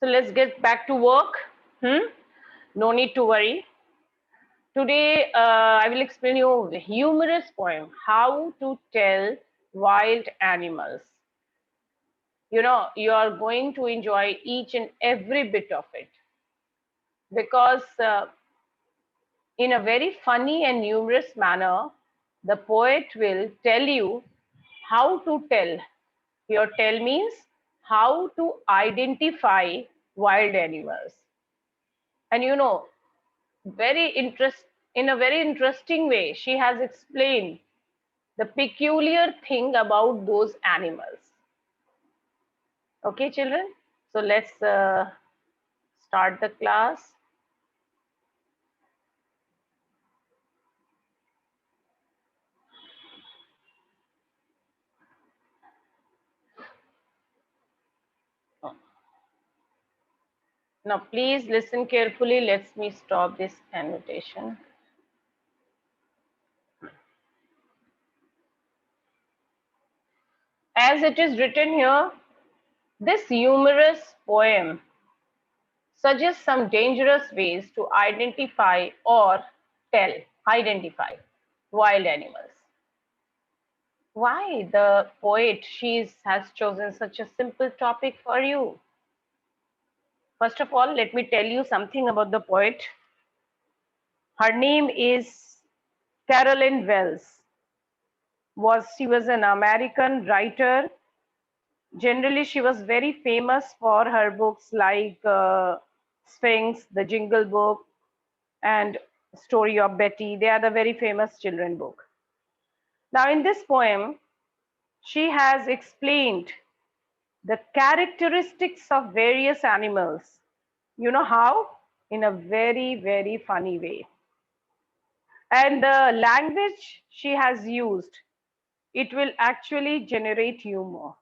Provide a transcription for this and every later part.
So let's get back to work. No need to worry. Today, I will explain you a humorous poem, How to Tell Wild Animals. You are going to enjoy each and every bit of it because, in a very funny and humorous manner, the poet will tell you how to tell. Here, tell means how to identify wild animals. And very interest in a very interesting way, she has explained the peculiar thing about those animals. Okay, children, so let's start the class. Now please listen carefully. Let me stop this annotation. As it is written here, this humorous poem suggests some dangerous ways to tell identify wild animals. Why the poet has chosen such a simple topic for you? First of all, let me tell you something about the poet. Her name is Carolyn Wells. She was an American writer. Generally, she was very famous for her books like Sphinx, The Jingle Book, and Story of Betty. They are the very famous children book. Now, in this poem, she has explained the characteristics of various animals. You know how? In a very, very funny way. And the language she has used, it will actually generate humor.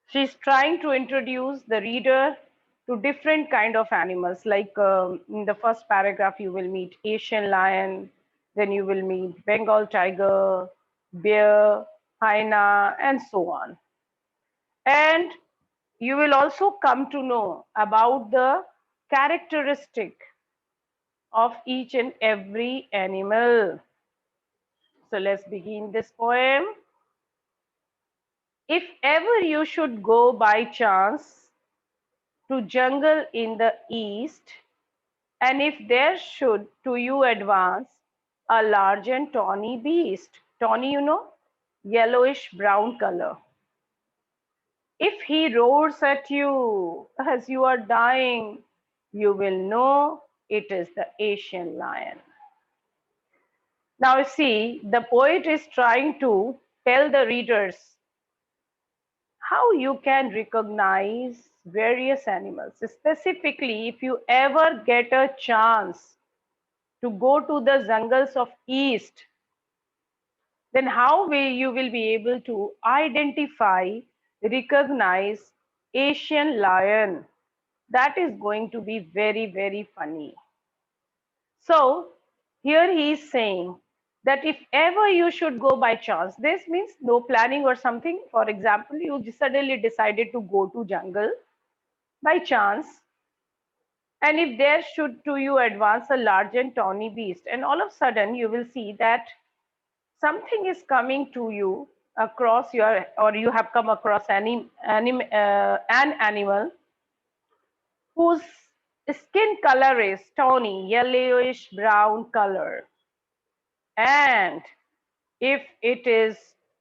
She's trying to introduce the reader to different kind of animals. Like in the first paragraph, you will meet Asian lion, then you will meet Bengal tiger, bear, hyena, and so on. And you will also come to know about the characteristic of each and every animal. So let's begin this poem. If ever you should go by chance to jungle in the east, and if there should to you advance a large and tawny beast, tawny, yellowish brown color. If he roars at you as you are dying, you will know it is the Asian lion. Now, see, the poet is trying to tell the readers how you can recognize various animals. Specifically, if you ever get a chance to go to the jungles of East, then how you will be able to identify, recognize Asian lion. That is going to be very, very funny. So here he is saying that if ever you should go by chance, this means no planning or something. For example, you suddenly decided to go to jungle by chance, and if there should to you advance a large and tawny beast, and all of a sudden you will see that something is coming to you across your, or you have come across an animal whose skin color is tawny, yellowish brown color. And if it is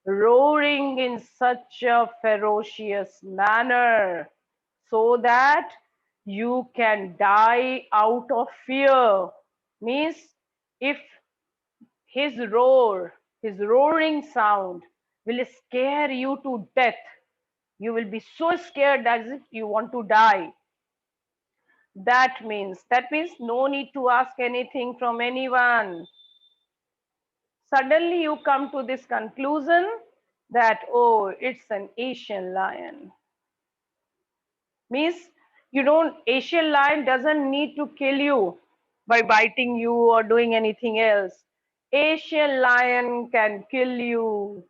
roaring in such a ferocious manner so that you can die out of fear, means if his his roaring sound will scare you to death, you will be so scared as if you want to die. That means no need to ask anything from anyone. Suddenly you come to this conclusion that, oh, it's an Asian lion. Means Asian lion doesn't need to kill you by biting you or doing anything else. Asian lion can kill you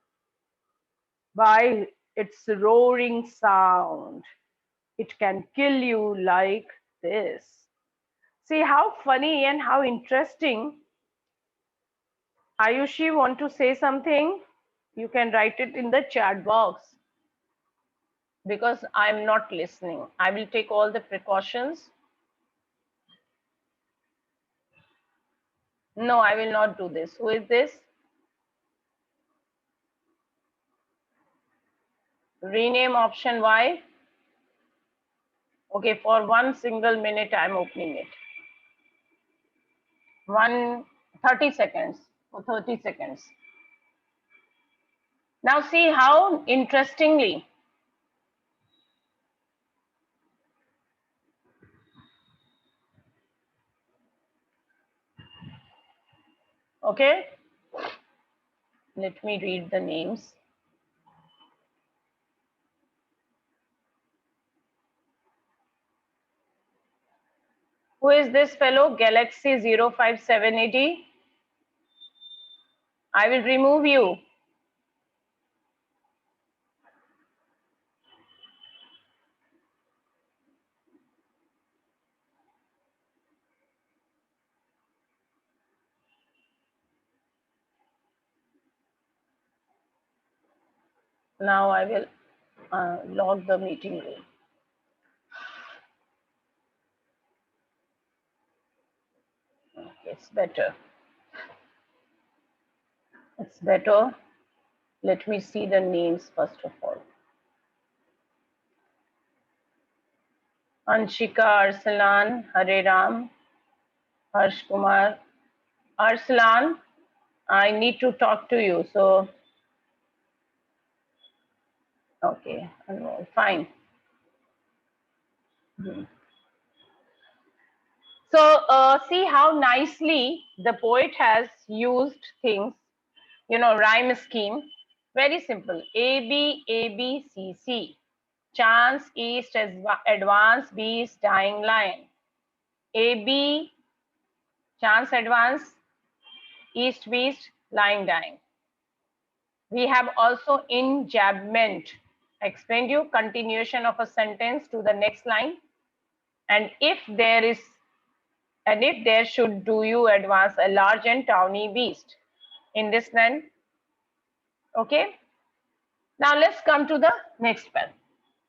by its roaring sound. It can kill you like this. See how funny and how interesting. Ayushi, want to say something? You can write it in the chat box because I'm not listening. I will take all the precautions. No, I will not do this. Who is this? Rename option Y. Okay, for 1 single minute, I'm opening it. 30 seconds for 30 seconds. Now see how interestingly, okay, let me read the names. Who is this fellow? Galaxy 05780. I will remove you. Now I will log the meeting room. It's better. It's better. Let me see the names first of all. Anshika, Arsalan, Hare Ram, Harsh Kumar. Arsalan, I need to talk to you. So, okay, fine. So see how nicely the poet has used things, rhyme scheme. Very simple. A, B, A, B, C, C. Chance, east, advance, beast, dying lion. A, B, chance, advance, east, beast, lying, dying. We have also enjambment. I explained you continuation of a sentence to the next line. And if there should do you advance a large and tawny beast in this line. Okay. Now let's come to the next spell.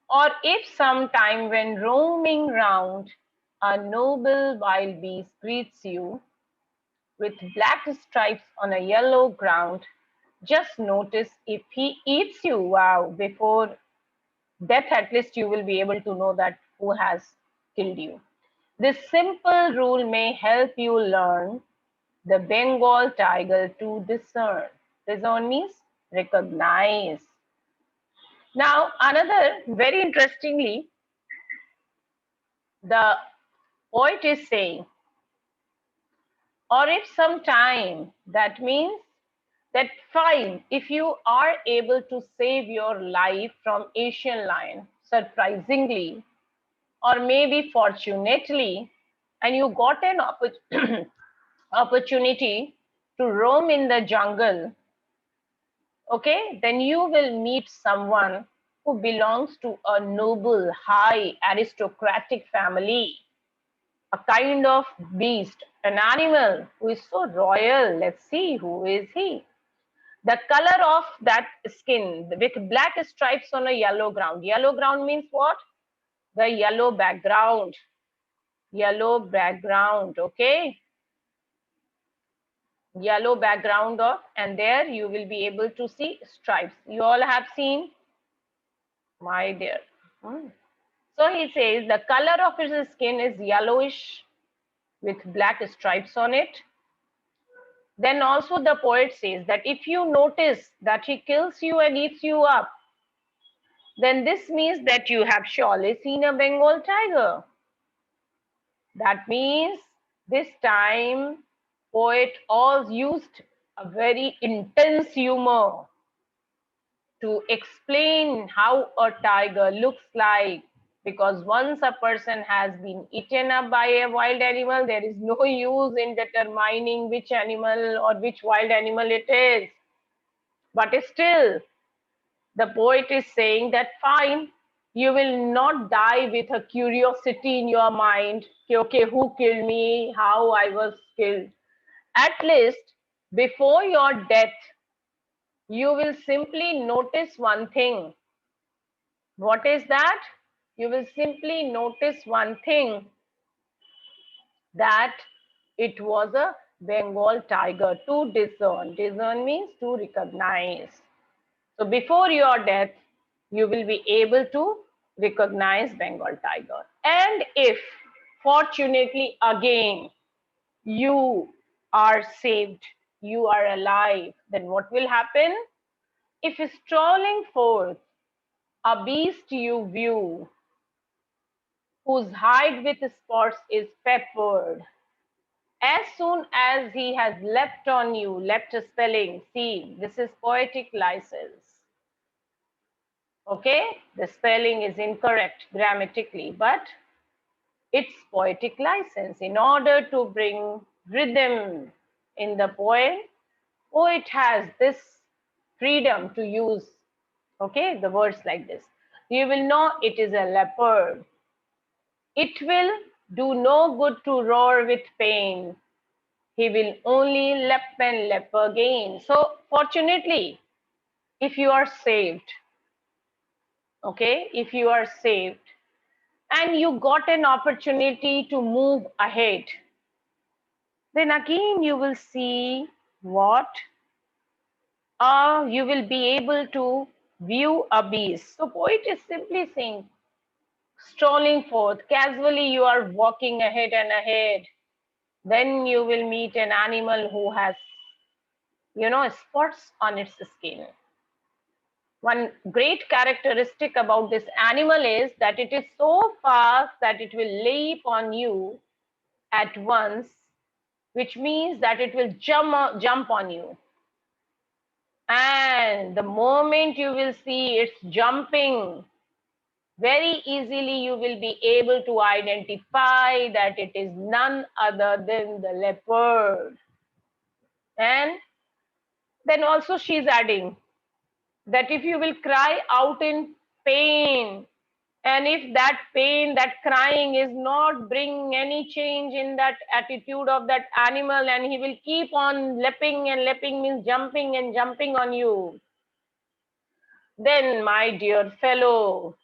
Or if sometime when roaming round, a noble wild beast greets you with black stripes on a yellow ground, just notice if he eats you. Wow, before death, at least you will be able to know that who has killed you. This simple rule may help you learn the Bengal tiger to discern. Discern means recognize. Now, another very interestingly, the poet is saying, or if sometime, that means that fine, if you are able to save your life from Asian lion, surprisingly, or maybe fortunately, and you got an opportunity to roam in the jungle, okay, then you will meet someone who belongs to a noble, high, aristocratic family, a kind of beast, an animal who is so royal. Let's see, who is he? The color of that skin with black stripes on a yellow ground. Yellow ground means what? The yellow background. Yellow background, okay? Yellow background of, and there you will be able to see stripes. You all have seen? My dear. So he says the color of his skin is yellowish with black stripes on it. Then also the poet says that if you notice that he kills you and eats you up, then this means that you have surely seen a Bengal tiger. That means this time poet all used a very intense humor to explain how a tiger looks like, because once a person has been eaten up by a wild animal, there is no use in determining which animal or which wild animal it is. But still, the poet is saying that fine, You will not die with a curiosity in your mind. Okay, who killed me? How I was killed? At least before your death, you will simply notice one thing. What is that? You will simply notice one thing, that it was a Bengal tiger. To discern. Discern means to recognize. So before your death, you will be able to recognize Bengal tiger. And if fortunately again you are saved, you are alive, then what will happen? If strolling forth a beast you view, whose hide with spots is peppered, as soon as he has leapt on you, leapt spelling, see, this is poetic license. Okay, the spelling is incorrect grammatically, but it's poetic license. In order to bring rhythm in the poem, poet has this freedom to use, okay, the words like this. You will know it is a leopard. It will do no good to roar with pain. He will only lep and lep again. So fortunately, if you are saved, okay, if you are saved and you got an opportunity to move ahead, then again you will see what? You will be able to view a beast. So poet is simply saying, strolling forth, casually you are walking ahead and ahead. Then you will meet an animal who has, spots on its skin. One great characteristic about this animal is that it is so fast that it will leap on you at once, which means that it will jump on you. And the moment you will see it's jumping, very easily you will be able to identify that it is none other than the leopard. And then also she's adding that if you will cry out in pain, and if that pain, that crying is not bringing any change in that attitude of that animal, and he will keep on leaping, and leaping means jumping and jumping on you, then my dear fellow,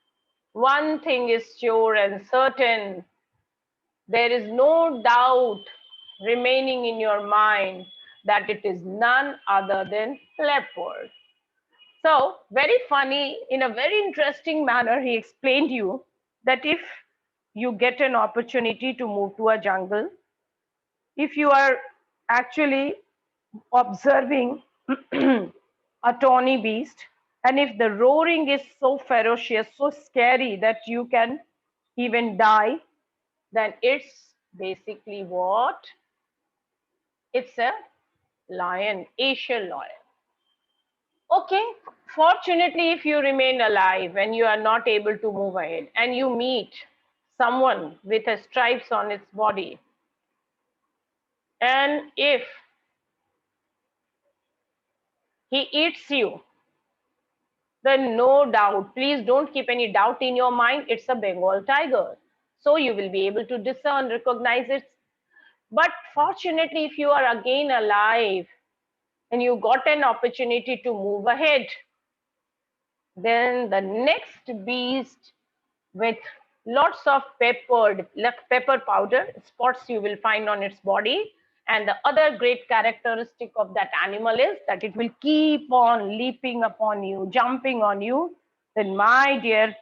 one thing is sure and certain, there is no doubt remaining in your mind that it is none other than leopard. So, very funny, in a very interesting manner, he explained you that if you get an opportunity to move to a jungle, if you are actually observing a tawny beast, and if the roaring is so ferocious, so scary that you can even die, then it's basically what? It's a lion, Asian lion. Okay, fortunately, if you remain alive and you are not able to move ahead and you meet someone with a stripes on its body, and if he eats you, then no doubt, please don't keep any doubt in your mind, it's a Bengal tiger. So you will be able to discern, recognize it. But fortunately, if you are again alive and you got an opportunity to move ahead, then the next beast with lots of pepper powder spots you will find on its body. And the other great characteristic of that animal is that it will keep on leaping upon you, jumping on you. Then, my dear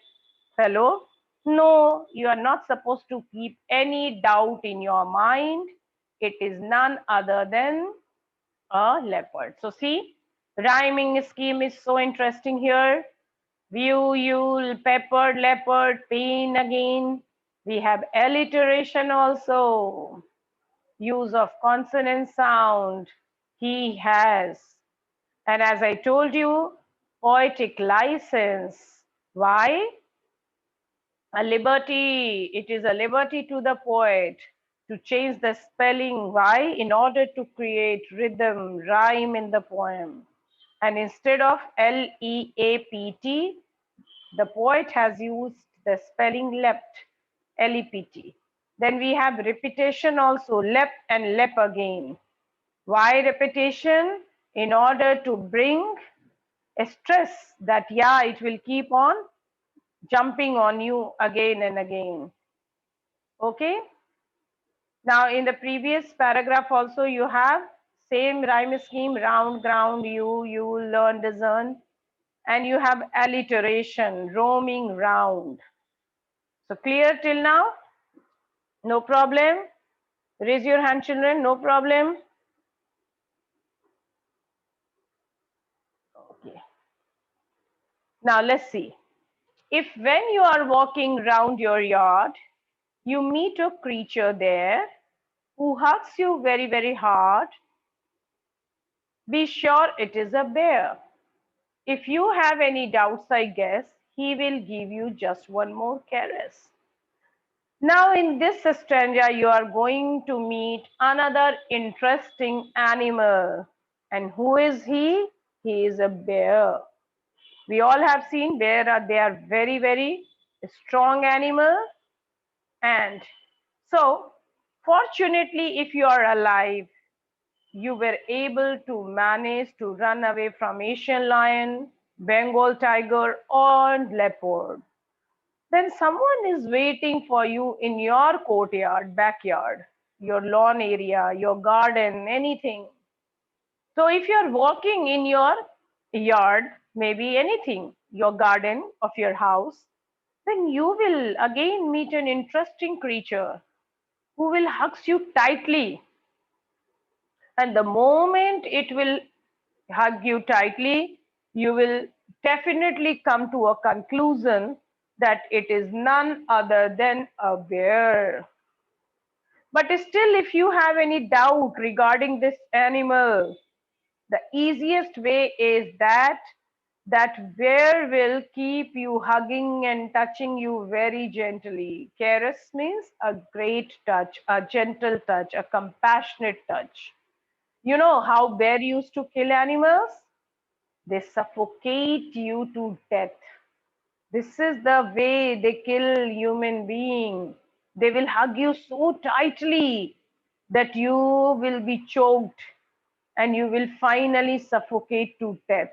fellow, no, you are not supposed to keep any doubt in your mind. It is none other than a leopard. So, see, rhyming scheme is so interesting here. View, yule, peppered, leopard, pain again. We have alliteration also. Use of consonant sound. He has. And as I told you, poetic license. Why? A liberty. It is a liberty to the poet to change the spelling. Why? In order to create rhythm, rhyme in the poem. And instead of L-E-A-P-T, The poet has used the spelling leapt, L-E-P-T. Then we have repetition also, leapt and leap again. Why repetition? In order to bring a stress that, yeah, it will keep on jumping on you again and again. Okay. Now in the previous paragraph also you have same rhyme scheme, round, ground, you, learn, discern, and you have alliteration, roaming round. So clear till now? No problem? Raise your hand, children, no problem? Okay. Now let's see. If when you are walking round your yard, you meet a creature there who hugs you very, very hard, be sure it is a bear. If you have any doubts, I guess, he will give you just one more caress. Now in this stanza, you are going to meet another interesting animal. And who is he? He is a bear. We all have seen bear, they are very, very strong animal. And so, fortunately, if you are alive, you were able to manage to run away from Asian lion, Bengal tiger, or leopard. Then someone is waiting for you in your courtyard, backyard, your lawn area, your garden, anything. So if you're walking in your yard, maybe anything, your garden of your house, then you will again meet an interesting creature who will hug you tightly. And the moment it will hug you tightly, you will definitely come to a conclusion that it is none other than a bear. But still, if you have any doubt regarding this animal, the easiest way is that bear will keep you hugging and touching you very gently. Caress means a great touch, a gentle touch, a compassionate touch. You know how bear used to kill animals? They suffocate you to death. This is the way they kill human being. They will hug you so tightly that you will be choked and you will finally suffocate to death.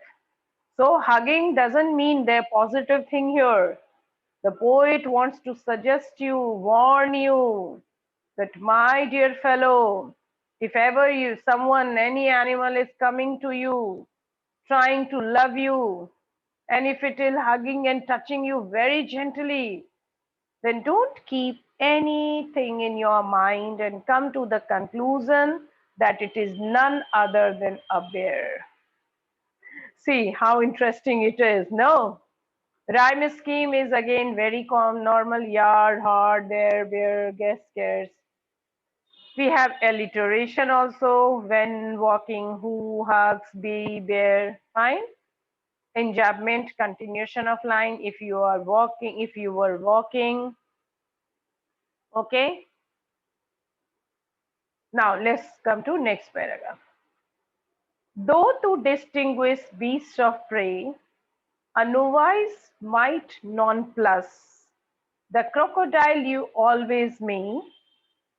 So hugging doesn't mean the positive thing here. The poet wants to suggest you, warn you that my dear fellow, if ever you, someone, any animal is coming to you, trying to love you, and if it is hugging and touching you very gently, then don't keep anything in your mind and come to the conclusion that it is none other than a bear. See how interesting it is. No, rhyme scheme is again very common, normal, yard, hard, there, bear, guess, scarce. We have alliteration also, when walking, who, hugs, be, bear, fine. Enjambment, continuation of line, if you are walking, if you were walking. Okay. Now let's come to next paragraph. Though to distinguish beasts of prey, a novice might nonplus, the crocodile you always may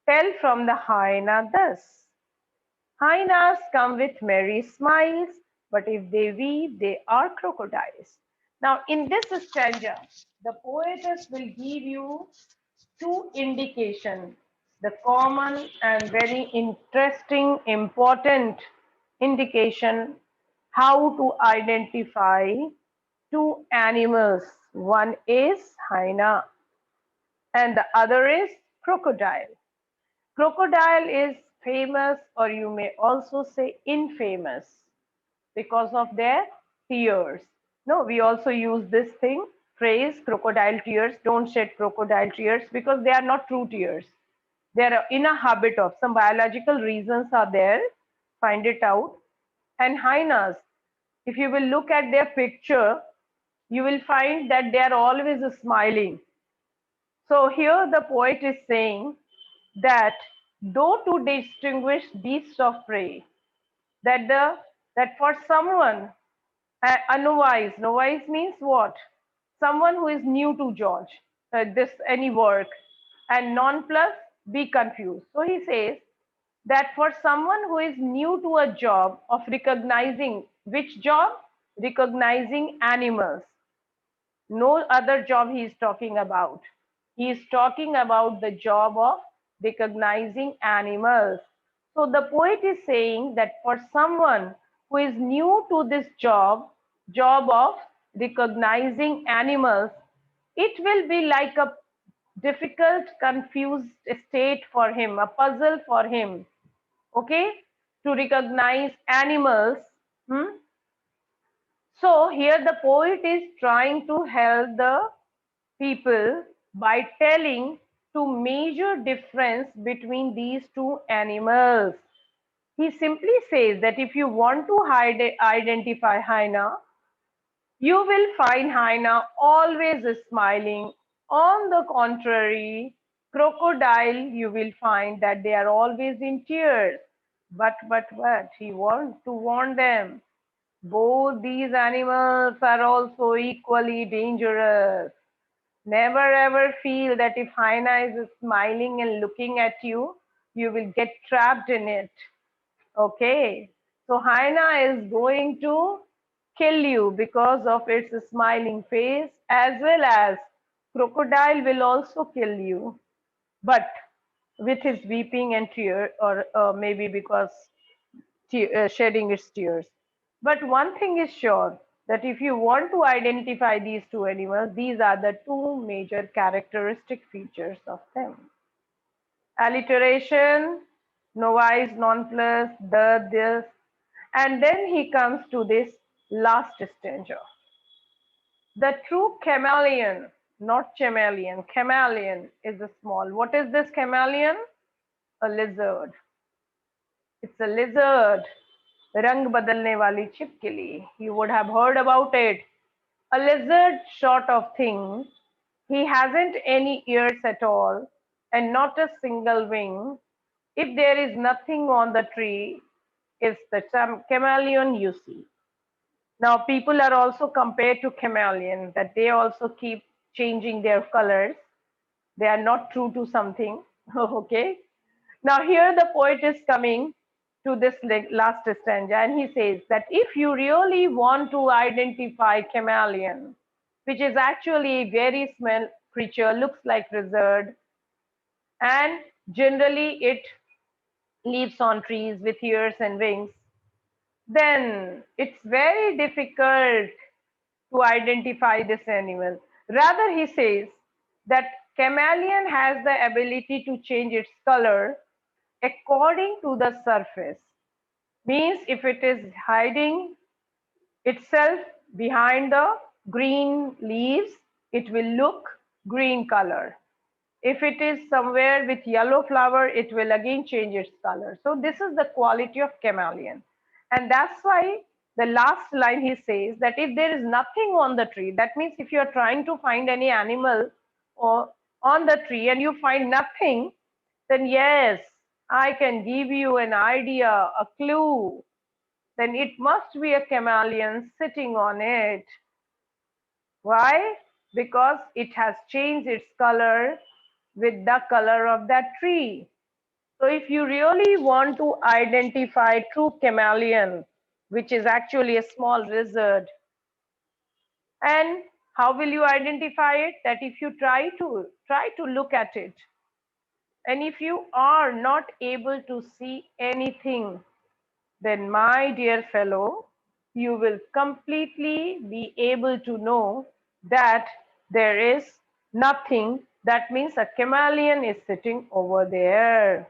tell from the hyena thus. Hyenas come with merry smiles, but if they weep, they are crocodiles. Now, in this stanza, the poetess will give you two indications, the common and very interesting, important indication how to identify two animals. One is hyena and the other is crocodile. Crocodile is famous, or you may also say infamous, because of their tears. No, we also use this thing, phrase crocodile tears. Don't shed crocodile tears because they are not true tears. They are in a habit of, some biological reasons are there. Find it out. And hyenas, if you will look at their picture, you will find that they are always smiling. So here the poet is saying that though to distinguish beasts of prey, that the that for someone, a novice, novice means what? someone who is new to George, this any work, and non plus be confused. So he says that for someone who is new to a job of recognizing which job? Recognizing animals. No other job he is talking about. He is talking about the job of recognizing animals. So the poet is saying that for someone who is new to this job of recognizing animals, it will be like a difficult, confused state for him, a puzzle for him, okay, to recognize animals. Hmm? So here the poet is trying to help the people by telling to major difference between these two animals. He simply says that if you want to identify hyena, you will find hyena always smiling. On the contrary, crocodile, you will find that they are always in tears. But he wants to warn them. Both these animals are also equally dangerous. Never ever feel that if hyena is smiling and looking at you, you will get trapped in it. Okay. So hyena is going to kill you because of its smiling face, as well as crocodile will also kill you, but with his weeping and tear, or maybe because shedding its tears. But one thing is sure, that if you want to identify these two animals, these are the two major characteristic features of them. Alliteration, novice, nonplus, the, this, and then he comes to this last stanza. The true chameleon, not chameleon, chameleon is a small. What is this chameleon? A lizard. It's a lizard. रंग बदलने वाली छिपकली. You would have heard about it. A lizard sort of thing. He hasn't any ears at all and not a single wing. If there is nothing on the tree, it's the chameleon you see. Now, people are also compared to chameleon, that they also keep changing their colors. They are not true to something. Okay. Now, here the poet is coming to this last stanza, and he says that if you really want to identify chameleon, which is actually a very small creature, looks like lizard, and generally it lives on trees with ears and wings, then it's very difficult to identify this animal. Rather, he says that chameleon has the ability to change its color according to the surface. Means if it is hiding itself behind the green leaves, it will look green color. If it is somewhere with yellow flower, it will again change its color. So this is the quality of chameleon. And that's why the last line he says that if there is nothing on the tree, that means if you are trying to find any animal or on the tree and you find nothing, then yes, I can give you an idea, a clue. Then it must be a chameleon sitting on it. Why? Because it has changed its color with the color of that tree. So if you really want to identify true chameleon, which is actually a small lizard, and how will you identify it? That if you try to look at it, and if you are not able to see anything, then my dear fellow, you will completely be able to know that there is nothing. That means a chameleon is sitting over there.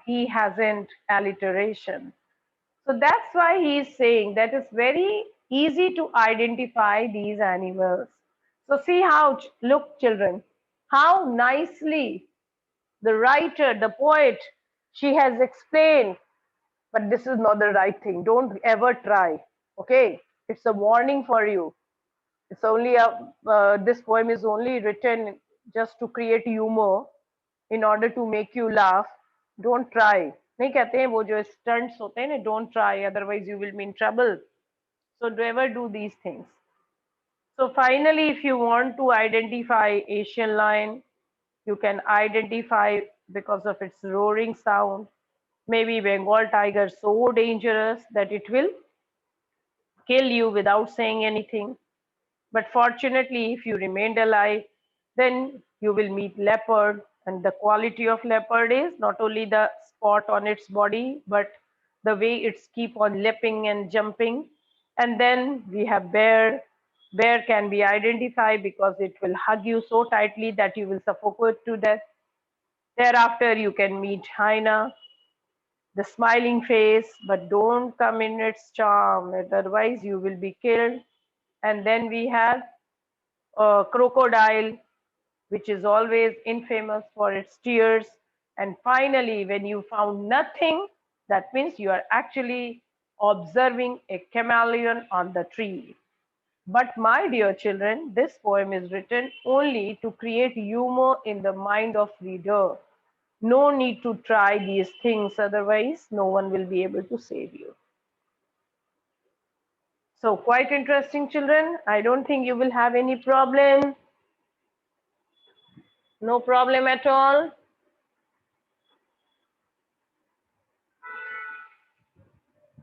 He hasn't alliteration. So that's why he is saying that it's very easy to identify these animals. So see how, look children, how nicely the writer, the poet, she has explained, but this is not the right thing. Don't ever try. Okay, it's a warning for you. It's only this poem is only written just to create humor in order to make you laugh. Don't try. नहीं कहते हैं वो जो stunts होते हैं ना, don't try, otherwise you will be in trouble. So never do these things. So finally, if you want to identify Asian lion, you can identify because of its roaring sound. Maybe Bengal tiger so dangerous that it will kill you without saying anything. But fortunately, if you remained alive, then you will meet leopard. And the quality of leopard is not only the spot on its body, but the way it's keep on leaping and jumping. And then we have bear. Bear can be identified because it will hug you so tightly that you will suffocate to death. Thereafter, you can meet hyena, the smiling face, but don't come in its charm, otherwise you will be killed. And then we have a crocodile, which is always infamous for its tears. And finally, when you found nothing, that means you are actually observing a chameleon on the tree. But my dear children, this poem is written only to create humor in the mind of reader. No need to try these things, otherwise no one will be able to save you. So quite interesting, children. I don't think you will have any problem. No problem at all.